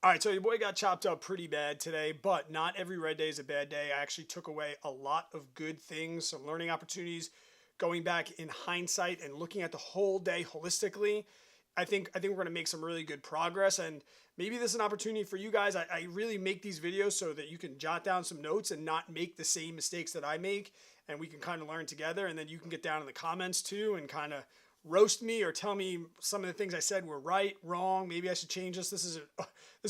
All right, so your boy got chopped up pretty bad today, but not every red day is a bad day. I actually took away a lot of good things, some learning opportunities, going back in hindsight and looking at the whole day holistically. I think we're going to make some really good progress, and maybe this is an opportunity for you guys. I really make these videos so that you can jot down some notes and not make the same mistakes that I make, and we can kind of learn together, and then you can get down in the comments too and kind of roast me or tell me some of the things I said were right, wrong. Maybe I should change this. This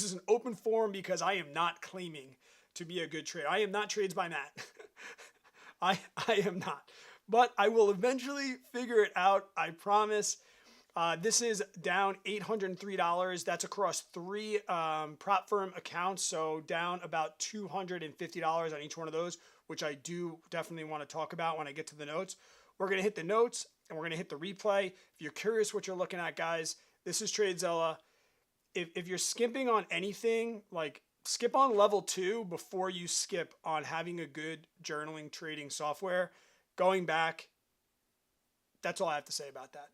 is an open forum because I am not claiming to be a good trader. I am not Trades by Matt. I am not. But I will eventually figure it out. I promise. This is down $803. That's across three prop firm accounts. So down about $250 on each one of those, which I do definitely want to talk about when I get to the notes. We're going to hit the notes and we're going to hit the replay. If you're curious what you're looking at, guys, this is Tradezella. If you're skipping on anything, like skip on level 2 before you skip on having a good journaling trading software. Going back, that's all I have to say about that.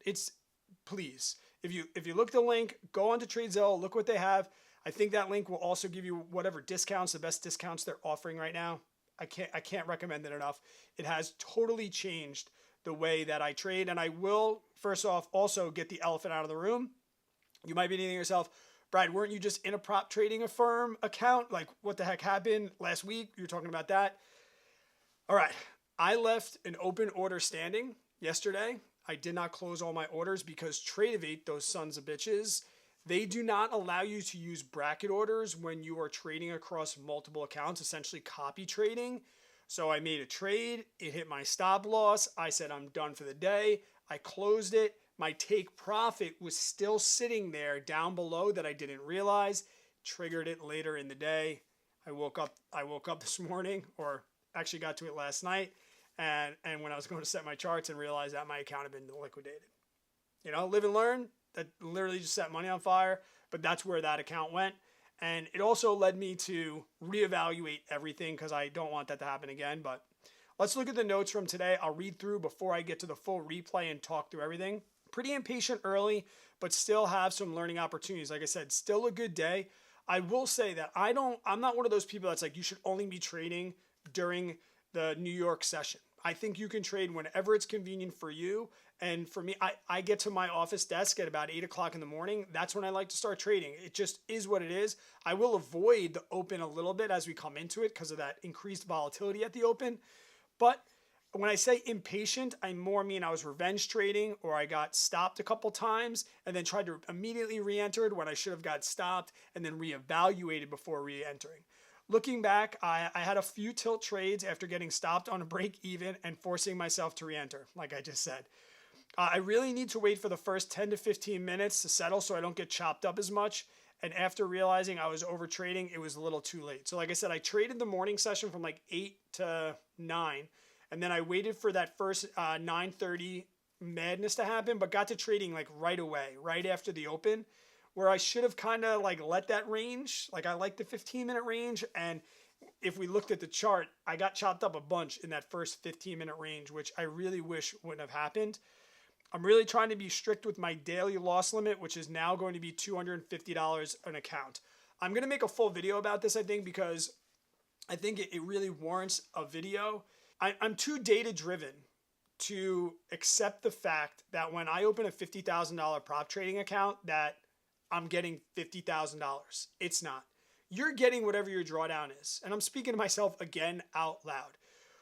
Please, if you look at the link, go onto Tradezella, look what they have. I think that link will also give you whatever discounts, the best discounts they're offering right now. I can't recommend it enough. It has totally changed the way that I trade, and I will first off also get the elephant out of the room. You might be thinking to yourself, Brad, weren't you just in a prop trading a firm account? Like, what the heck happened last week? You were talking about that. All right, I left an open order standing yesterday. I did not close all my orders because Tradevate, those sons of bitches, they do not allow you to use bracket orders when you are trading across multiple accounts, essentially copy trading. So I made a trade. It hit my stop loss. I said, I'm done for the day. I closed it. My take profit was still sitting there down below that I didn't realize. Triggered it later in the day. I woke up this morning, or actually got to it last night, and when I was going to set my charts and realized that my account had been liquidated. You know, live and learn. That literally just set money on fire, but that's where that account went. And it also led me to reevaluate everything because I don't want that to happen again. But let's look at the notes from today. I'll read through before I get to the full replay and talk through everything. Pretty impatient early, but still have some learning opportunities. Like I said, still a good day. I will say that I'm not one of those people that's like, you should only be trading during the New York session. I think you can trade whenever it's convenient for you. And for me, I get to my office desk at about 8 o'clock in the morning. That's when I like to start trading. It just is what it is. I will avoid the open a little bit as we come into it because of that increased volatility at the open. But when I say impatient, I more mean I was revenge trading, or I got stopped a couple times and then tried to immediately re-enter when I should have got stopped and then reevaluated before re-entering. Looking back, I had a few tilt trades after getting stopped on a break even and forcing myself to re-enter, like I just said. I really need to wait for the first 10 to 15 minutes to settle so I don't get chopped up as much. And after realizing I was over trading, it was a little too late. So like I said, I traded the morning session from like 8 to 9. And then I waited for that first 9:30 madness to happen, but got to trading like right away, right after the open, where I should have kind of like let that range. Like I like the 15-minute range. And if we looked at the chart, I got chopped up a bunch in that first 15-minute range, which I really wish wouldn't have happened. I'm really trying to be strict with my daily loss limit, which is now going to be $250 an account. I'm going to make a full video about this, I think, because I think it really warrants a video. I'm too data driven to accept the fact that when I open a $50,000 prop trading account that I'm getting $50,000. It's not. You're getting whatever your drawdown is. And I'm speaking to myself again out loud.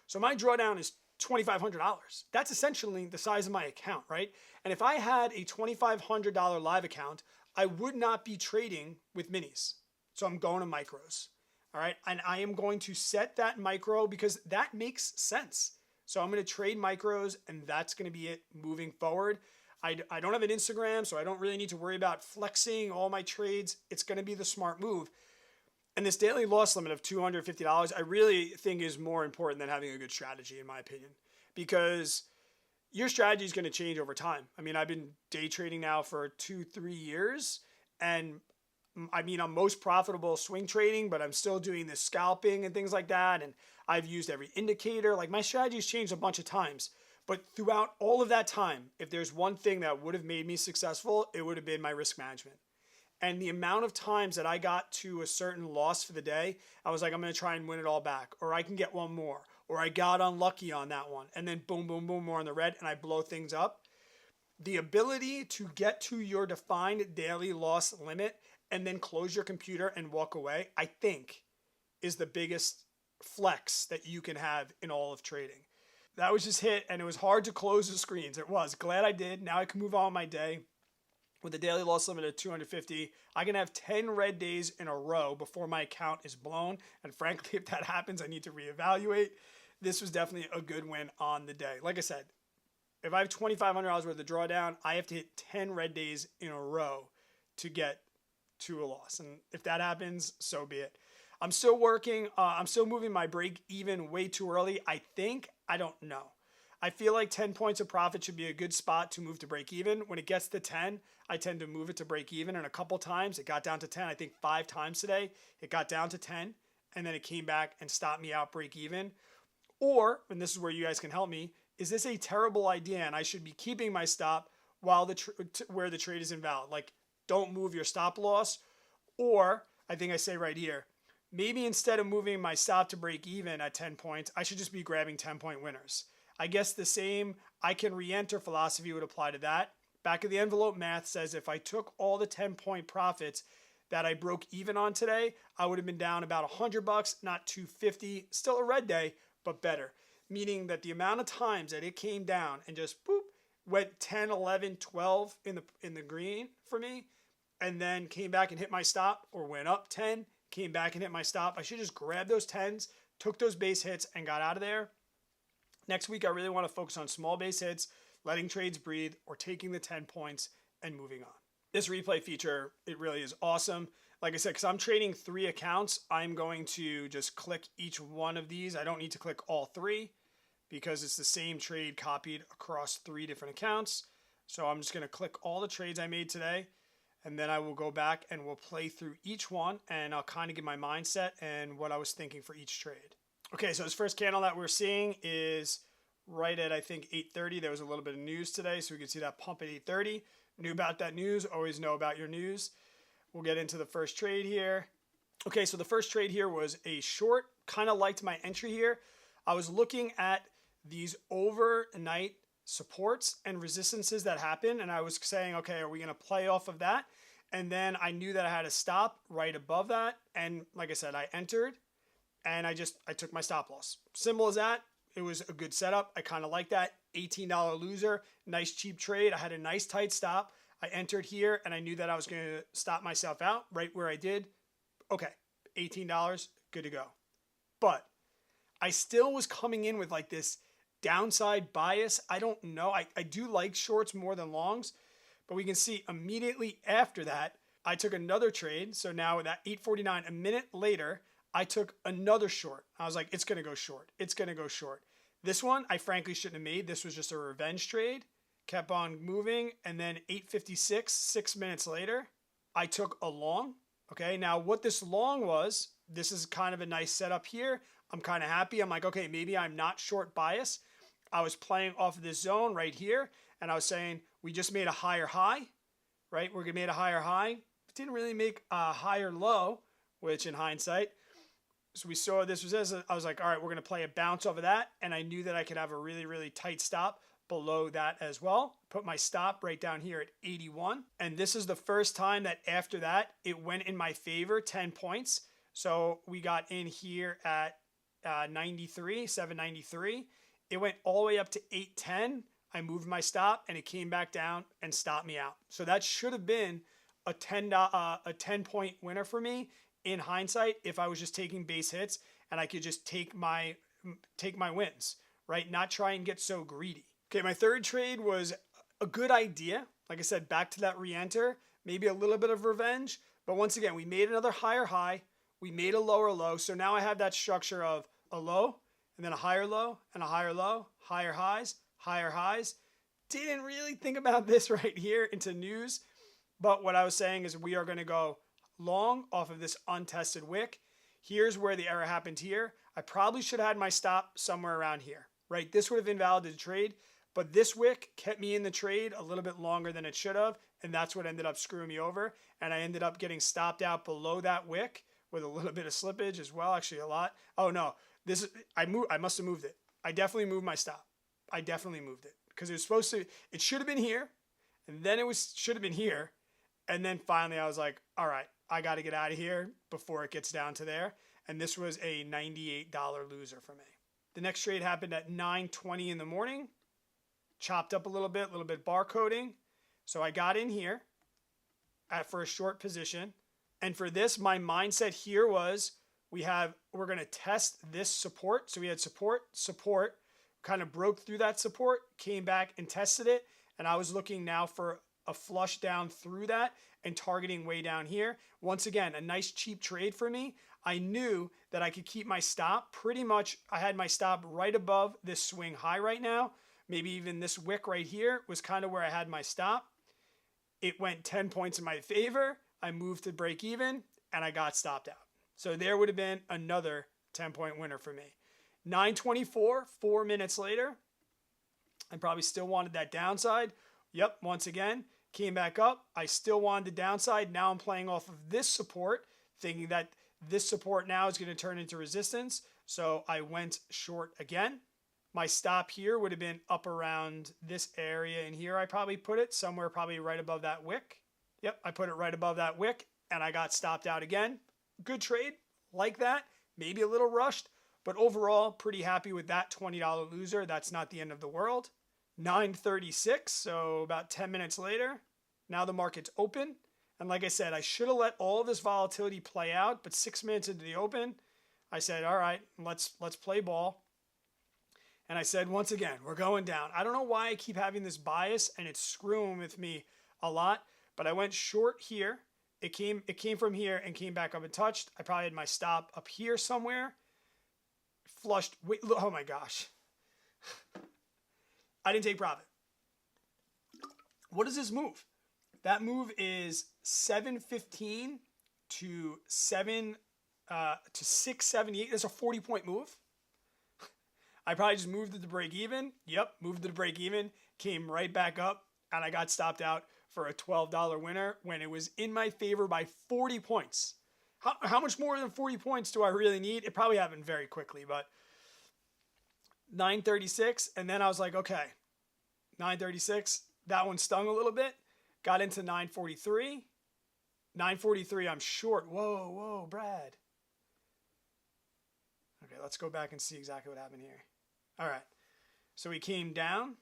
So my drawdown is $2,500. That's essentially the size of my account, right? And if I had a $2,500 live account, I would not be trading with minis. So I'm going to micros, all right? And I am going to set that micro because that makes sense. So I'm going to trade micros, and that's going to be it moving forward. I don't have an Instagram, so I don't really need to worry about flexing all my trades. It's going to be the smart move. And this daily loss limit of $250, I really think is more important than having a good strategy, in my opinion, because your strategy is going to change over time. I mean, I've been day trading now for 2-3 years, and I mean, I'm most profitable swing trading, but I'm still doing this scalping and things like that. And I've used every indicator. Like my strategy's changed a bunch of times. But throughout all of that time, if there's one thing that would have made me successful, it would have been my risk management. And the amount of times that I got to a certain loss for the day, I was like, I'm going to try and win it all back, or I can get one more, or I got unlucky on that one. And then boom, boom, boom, more on the red, and I blow things up. The ability to get to your defined daily loss limit and then close your computer and walk away, I think is the biggest flex that you can have in all of trading. That was just hit, and it was hard to close the screens. It was. Glad I did. Now I can move on with my day. With a daily loss limit of 250, I can have 10 red days in a row before my account is blown. And frankly, if that happens, I need to reevaluate. This was definitely a good win on the day. Like I said, if I have $2,500 worth of drawdown, I have to hit 10 red days in a row to get to a loss. And if that happens, so be it. I'm still working. I'm still moving my break even way too early. I think. I don't know. I feel like 10 points of profit should be a good spot to move to break even. When it gets to 10, I tend to move it to break even. And a couple times it got down to 10. I think 5 times today it got down to 10. And then it came back and stopped me out break even. Or, and this is where you guys can help me, is this a terrible idea and I should be keeping my stop while where the trade is invalid? Like, don't move your stop loss. Or, I think I say right here, maybe instead of moving my stop to break even at 10 points, I should just be grabbing 10-point winners. I guess the same I can re-enter philosophy would apply to that. Back of the envelope math says if I took all the 10-point profits that I broke even on today, I would have been down about $100, not $250. Still a red day, but better. Meaning that the amount of times that it came down and just boop, went 10, 11, 12 in the green for me, and then came back and hit my stop, or went up 10, came back and hit my stop. I should just grab those 10s, took those base hits, and got out of there. Next week, I really want to focus on small base hits, letting trades breathe, or taking the 10 points and moving on. This replay feature, it really is awesome. Like I said, because I'm trading 3 accounts, I'm going to just click each one of these. I don't need to click all 3 because it's the same trade copied across 3 different accounts. So I'm just going to click all the trades I made today, and then I will go back and we'll play through each one, and I'll kind of give my mindset and what I was thinking for each trade. Okay, so this first candle that we're seeing is right at, I think, 8:30. There was a little bit of news today, so we could see that pump at 8:30. Knew about that news. Always know about your news. We'll get into the first trade here. Okay, so the first trade here was a short. Kind of liked my entry here. I was looking at these overnight supports and resistances that happen, and I was saying, okay, are we going to play off of that? And then I knew that I had a stop right above that, and like I said, I entered, and I took my stop loss. Simple as that. It was a good setup. I kind of like that. $18 loser, nice cheap trade. I had a nice tight stop. I entered here, and I knew that I was going to stop myself out right where I did. Okay, $18, good to go. But I still was coming in with like this downside bias. I don't know. I do like shorts more than longs, but we can see immediately after that, I took another trade. So now at 8:49, a minute later, I took another short. I was like, it's going to go short. It's going to go short. This one, I frankly shouldn't have made. This was just a revenge trade. Kept on moving. And then 8:56, 6 minutes later, I took a long. Okay, now what this long was, this is kind of a nice setup here. I'm kind of happy. I'm like, okay, maybe I'm not short bias. I was playing off of this zone right here. And I was saying, we just made a higher high, right? We're going to make a higher high. Didn't really make a higher low, which in hindsight, so we saw this was as I was like, all right, we're going to play a bounce off of that. And I knew that I could have a really, really tight stop below that as well. Put my stop right down here at 81. And this is the first time that after that, it went in my favor, 10 points. So we got in here at 793. It went all the way up to 810. I moved my stop and it came back down and stopped me out. So that should have been a 10-point winner for me. In hindsight, if I was just taking base hits and I could just take my wins, right? Not try and get so greedy. Okay, my third trade was a good idea. Like I said, back to that re-enter, maybe a little bit of revenge. But once again, we made another higher high. We made a lower low. So now I have that structure of a low and then a higher low and a higher low, higher highs, higher highs. Didn't really think about this right here into news. But what I was saying is we are going to go long off of this untested wick. Here's where the error happened here. I probably should have had my stop somewhere around here, right? This would have invalidated the trade, but this wick kept me in the trade a little bit longer than it should have. and that's what ended up screwing me over. And I ended up getting stopped out below that wick with a little bit of slippage as well, actually a lot. Oh no, I must have moved it. I definitely moved my stop. I definitely moved it because it should have been here, and then should have been here, and then finally I was like, all right, I got to get out of here before it gets down to there. And this was a $98 loser for me. The next trade happened at 9:20 in the morning. Chopped up a little bit barcoding. So I got in here for a short position. And for this, my mindset here was we're going to test this support. So we had support, kind of broke through that support, came back and tested it. And I was looking now for a flush down through that and targeting way down here. Once again, a nice cheap trade for me. I knew that I could keep my stop pretty much. I had my stop right above this swing high right now. Maybe even this wick right here was kind of where I had my stop. It went 10 points in my favor. I moved to break even and I got stopped out. So there would have been another 10-point winner for me. 9:24, 4 minutes later. I probably still wanted that downside. Yep, once again, came back up. I still wanted the downside. Now I'm playing off of this support, thinking that this support now is going to turn into resistance. So I went short again. My stop here would have been up around this area in here. I probably put it somewhere probably right above that wick. Yep, I put it right above that wick and I got stopped out again. Good trade, like that. Maybe a little rushed, but overall pretty happy with that $20 loser. That's not the end of the world. 9:36, so about 10 minutes later. Now the market's open. And like I said, I should have let all this volatility play out, but 6 minutes into the open, I said, all right, let's play ball. And I said, once again, we're going down. I don't know why I keep having this bias and it's screwing with me a lot, but I went short here. It came from here and came back up and touched. I probably had my stop up here somewhere. Flushed. Wait, oh my gosh. I didn't take profit. What is this move? That move is 715 to 678. That's a 40-point move. I probably just moved it to break even. Yep, moved it to break even. Came right back up, and I got stopped out for a $12 winner when it was in my favor by 40 points. How much more than 40 points do I really need? It probably happened very quickly, but 9:36, and then I was like, okay, 9:36. That one stung a little bit. Got into 9:43. 9:43, I'm short. Whoa, Brad. Okay, let's go back and see exactly what happened here. All right, so we came down.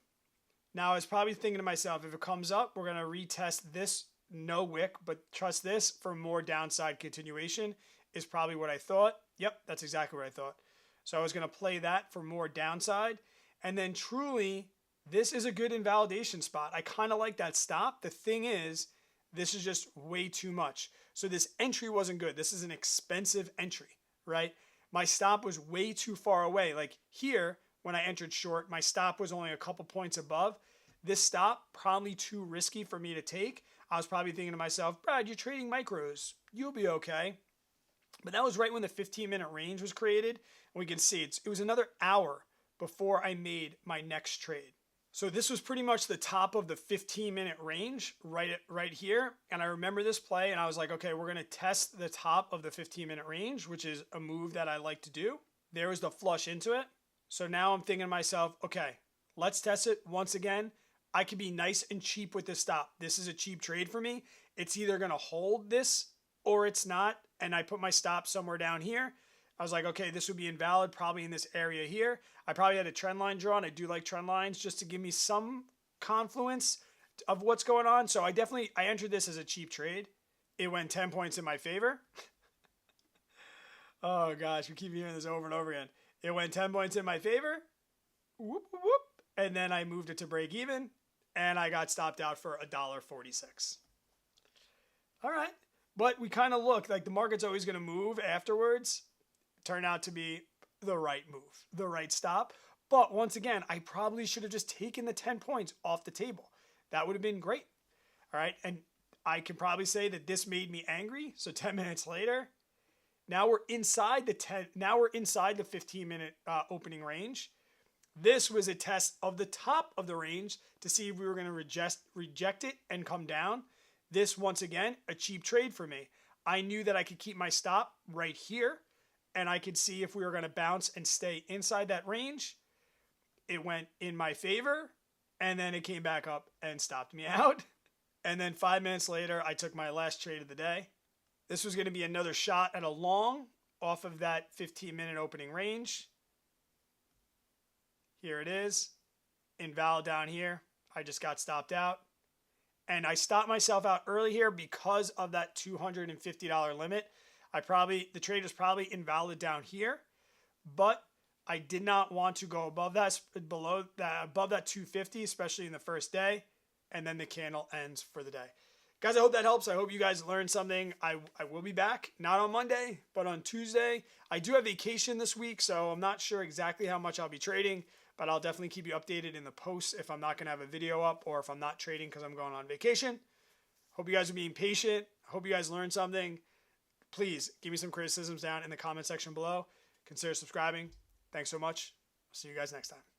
Now I was probably thinking to myself, if it comes up, we're going to retest this no wick, but trust this for more downside continuation is probably what I thought. Yep, that's exactly what I thought. So I was going to play that for more downside. And then truly, this is a good invalidation spot. I kind of like that stop. The thing is, this is just way too much. So this entry wasn't good. This is an expensive entry, right? My stop was way too far away. Like here, when I entered short, my stop was only a couple points above. This stop, probably too risky for me to take. I was probably thinking to myself, Brad, you're trading micros. You'll be okay. But that was right when the 15-minute range was created. And we can see it was another hour before I made my next trade. So this was pretty much the top of the 15-minute range right here. And I remember this play and I was like, okay, we're going to test the top of the 15-minute range, which is a move that I like to do. There was the flush into it. So now I'm thinking to myself, okay, let's test it once again. I could be nice and cheap with this stop. This is a cheap trade for me. It's either going to hold this or it's not. And I put my stop somewhere down here. I was like, okay, this would be invalid probably in this area here. I probably had a trend line drawn. I do like trend lines just to give me some confluence of what's going on. So I entered this as a cheap trade. It went 10 points in my favor. Oh gosh, we keep hearing this over and over again. It went 10 points in my favor. Whoop, whoop. And then I moved it to break even and I got stopped out for $1.46. All right. But we kind of look like the market's always going to move afterwards. Turned out to be the right move, the right stop. But once again, I probably should have just taken the 10 points off the table. That would have been great. All right. And I can probably say that this made me angry. So 10 minutes later, now we're inside the 15-minute opening range. This was a test of the top of the range to see if we were going to reject it and come down. This, once again, a cheap trade for me. I knew that I could keep my stop right here, and I could see if we were going to bounce and stay inside that range. It went in my favor, and then it came back up and stopped me out. And then 5 minutes later, I took my last trade of the day. This was going to be another shot at a long off of that 15-minute opening range. Here it is. Invalid down here. I just got stopped out. And I stopped myself out early here because of that $250 limit. The trade was probably invalid down here, but I did not want to go above that 250, especially in the first day. And then the candle ends for the day. Guys, I hope that helps. I hope you guys learned something. I will be back, not on Monday, but on Tuesday. I do have vacation this week, so I'm not sure exactly how much I'll be trading, but I'll definitely keep you updated in the posts if I'm not going to have a video up or if I'm not trading because I'm going on vacation. Hope you guys are being patient. Hope you guys learned something. Please give me some criticisms down in the comment section below. Consider subscribing. Thanks so much. I'll see you guys next time.